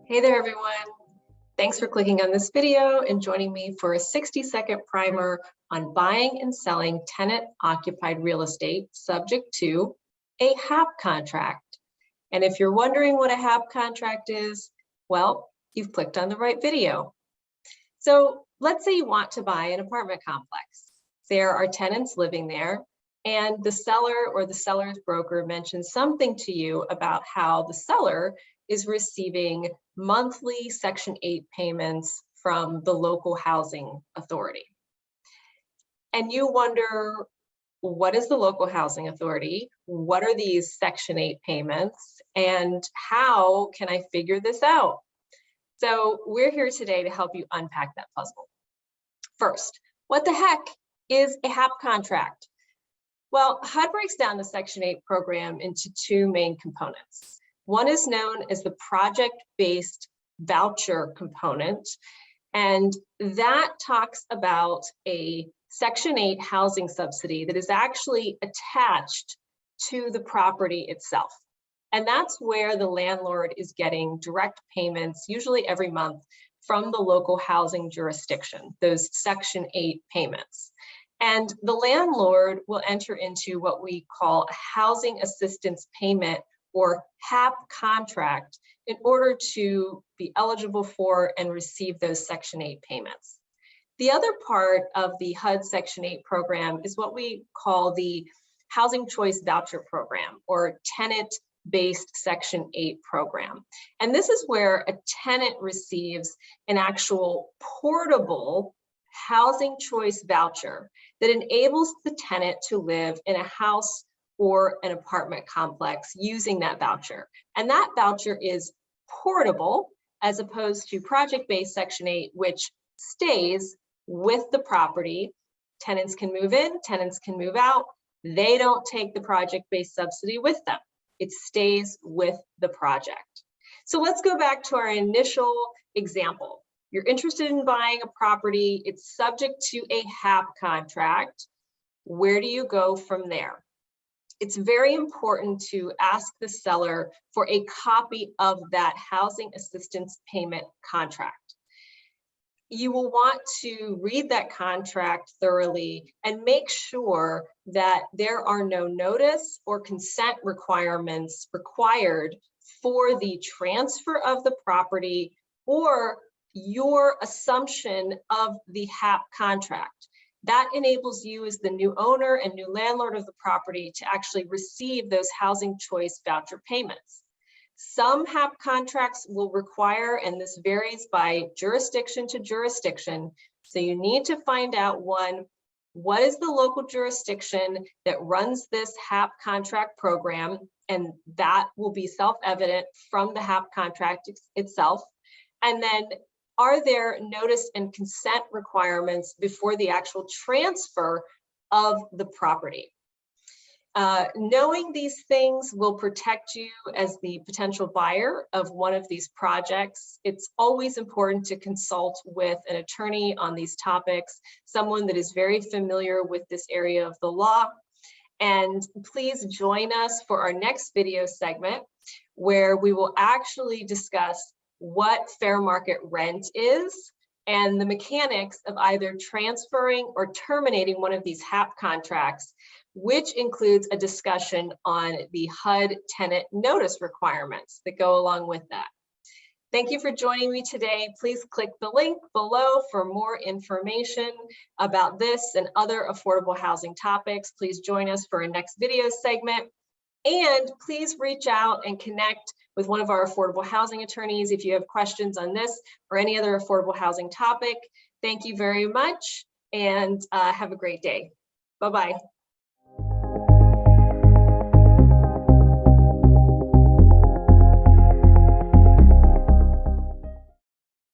Hey there, everyone. Thanks for clicking on this video and joining me for a 60-second primer on buying and selling tenant-occupied real estate subject to a HAP contract. And if you're wondering what a HAP contract is, well, you've clicked on the right video. So let's say you want to buy an apartment complex. There are tenants living there, and the seller or the seller's broker mentions something to you about how the seller is receiving monthly Section 8 payments from the local housing authority. And you wonder, what is the local housing authority? What are these Section 8 payments? And how can I figure this out? So we're here today to help you unpack that puzzle. First, what the heck is a HAP contract? Well, HUD breaks down the Section 8 program into two main components. One is known as the project-based voucher component, and that talks about a Section 8 housing subsidy that is actually attached to the property itself. And that's where the landlord is getting direct payments, usually every month, from the local housing jurisdiction, those Section 8 payments. And the landlord will enter into what we call a housing assistance payment or HAP contract in order to be eligible for and receive those Section 8 payments. The other part of the HUD Section 8 program is what we call the Housing Choice Voucher Program or tenant-based Section 8 program. And this is where a tenant receives an actual portable housing choice voucher that enables the tenant to live in a house or an apartment complex using that voucher. And that voucher is portable as opposed to project-based Section 8, which stays with the property. Tenants can move in, tenants can move out. They don't take the project-based subsidy with them. It stays with the project. So let's go back to our initial example. You're interested in buying a property. It's subject to a HAP contract. Where do you go from there? It's very important to ask the seller for a copy of that housing assistance payment contract. You will want to read that contract thoroughly and make sure that there are no notice or consent requirements required for the transfer of the property or your assumption of the HAP contract. That enables you as the new owner and new landlord of the property to actually receive those housing choice voucher payments. Some HAP contracts will require, and this varies by jurisdiction to jurisdiction, so you need to find out, one, what is the local jurisdiction that runs this HAP contract program, and that will be self-evident from the HAP contract itself. And then, are there notice and consent requirements before the actual transfer of the property? Knowing these things will protect you as the potential buyer of one of these projects. It's always important to consult with an attorney on these topics, someone that is very familiar with this area of the law. And please join us for our next video segment where we will actually discuss what fair market rent is and the mechanics of either transferring or terminating one of these HAP contracts, which includes a discussion on the HUD tenant notice requirements that go along with that. Thank you for joining me today. Please click the link below for more information about this and other affordable housing topics. Please join us for our next video segment. And please reach out and connect with one of our affordable housing attorneys if you have questions on this or any other affordable housing topic. Thank you very much and have a great day. Bye-bye.